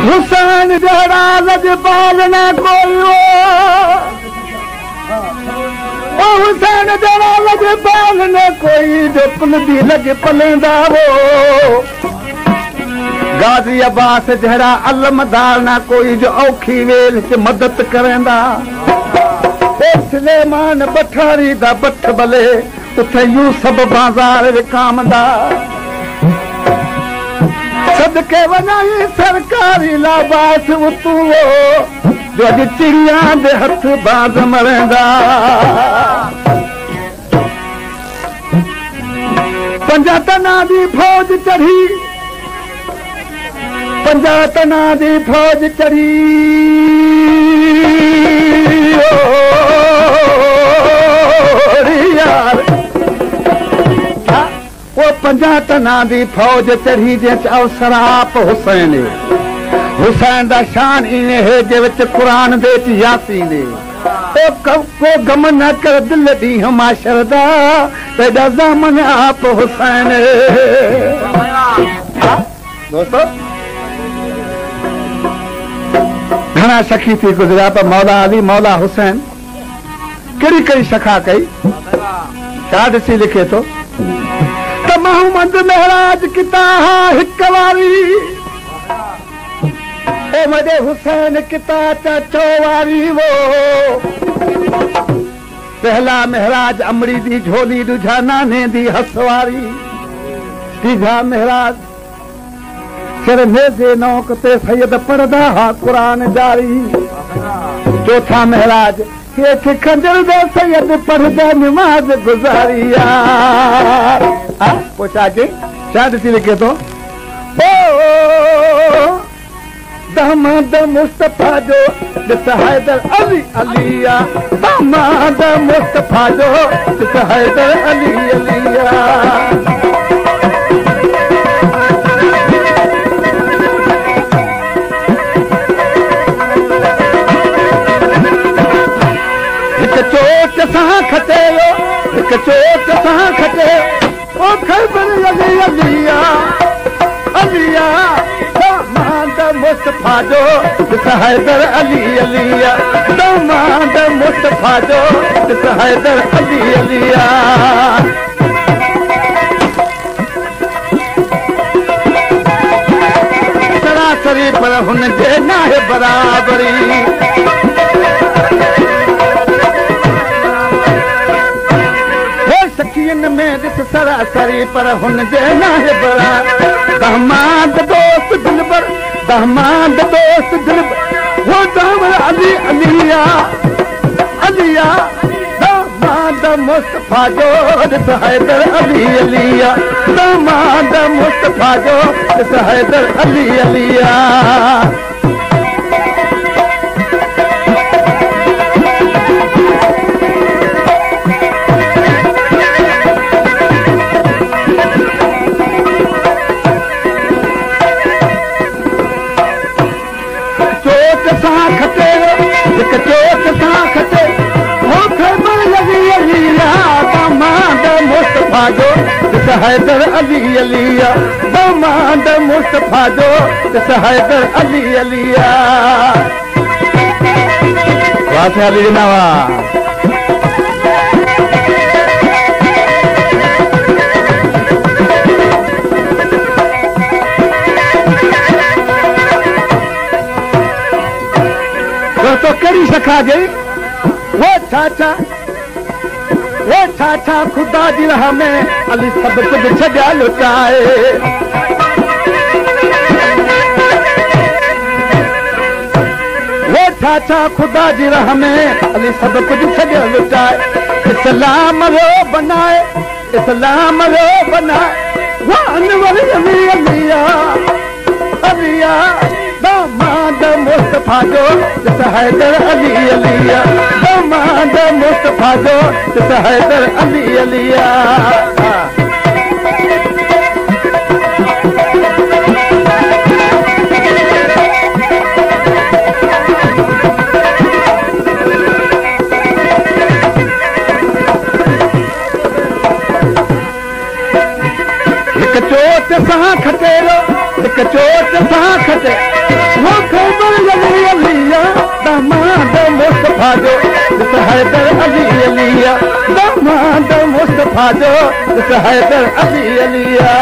हुसैन जड़ा लजपाल न कोई ओ हुसैन जड़ा लजपाल न कोई जो कुल दी लज पलेंदा वो गाजी अब्बास जड़ा अलमदार न कोई जो औखी वेल च मदद करेंदा सुलेमान बठारी दा बठ भले उथे यूसुफ बाज़ार विकामदा सदके वञाई सरकारी लाबास उतू जो अॼु चिड़िया दे हथ बाज़ मरेंदा पंजा तना दी फौज चढ़ी पंजा तना दी फौज चढ़ी वो पंजा तना दी फौज चढ़ी जे चाओ सराप हुसैन हुसैन दा शान इने है जे विच कुरान दे च यासीन ओ को गम न कर दिल दी माशर दा पैदा ज़ामन आप हुसैन दोस्तों घना सखी थी गुजरा पर मौला अली मौला हुसैन कड़ी कड़ी सखा कई छा ॾिसी लिखे तो मोहम्मद महराज किता हिक वारी ओ मदे हुसैन किता चो वारी वो पहला महराज अमरी दी झोली दूजा नाने दी हसवारी तीजा महराज सिर नेज़े नौक ते सैयद पढ़दा हा कुरान जारी चौथा महराज हेठ खंजर दे सैयद पढ़दा नमाज गुजारिया पोछा के शायद सी लिखे तो ओ दामाद मुस्तफा जो जिस हैदर अली अलिया दामाद मुस्तफा जो जिस हैदर अली अलिया एक चोट सां खटे एक चोट सां खटे ओ खैबर अली अलिया अलिया दामाद मुस्तफा जो जिस हैदर अली अलिया दामाद मुस्तफा जो जिस हैदर अली अलिया सरासरी पर हुन जे नाहे बराबरी में दिस सरासरी पर हुन जे नाहे बरा दामाद दोस्त दिलबर दामाद दोस्त दिलबर वो दामद अली अलिया अलिया दामाद मुस्तफा जो जिस हैदर अली अलिया दामाद मुस्तफा जो जिस हैदर अली अलिया हैदर अली अलिया दामाद मुस्तफा जो जिस हैदर अली अलिया वासे अली नवा तो करी सखा गई वो चाचा वो छा खुदा जी राह में अली सब कुछ छॾिया लुटाए वो छा खुदा जी राह में अली सब कुछ छॾिया लुटाए इस्लाम रो बनाए वो अनवर अली अलिया अलिया दामाद मुस्तफा जो जिस हैदर अली अलिया दामाद मुस्तफा जो जिस हैदर अली अलिया हिक चोट सां खटेरो हिक चोट सां खटे वो ख़ैबर अली अलिया दामाद मुस्तफा जो ॾिस हैदर अली अलिया दामाद मुस्तफा जो ॾिस हैदर अली अलिया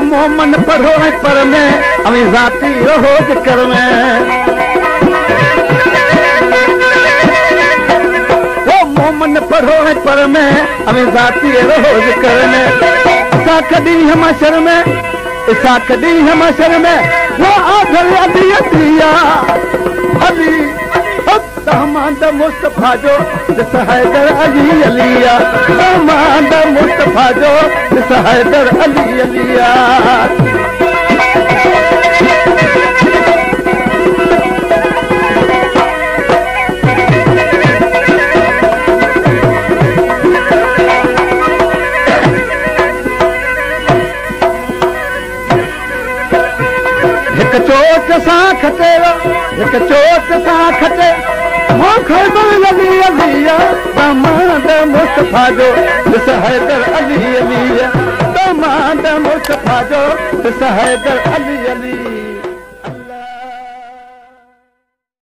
मोमन पढ़ो पर में अभी जाती रहो जिक्र में वो मोमन पढ़ो पर में अभी जाती रहो जिक्र में ईसा कदी हम शर में ईसा कदी हम शर में वो आखिर अली अलिया अली दामाद मुस्तफा जो ॾिस हैदर अली अलिया दामाद मुस्तफा जो ॾिस हैदर अली अलिया हिक चोट सां खटेरो हिक चोट सां खटे वो ख़ैबर अली अलिया दामाद मुस्तफा जो ॾिस हैदर अली अलिया दामाद मुस्तफा जो ॾिस हैदर अली अलिया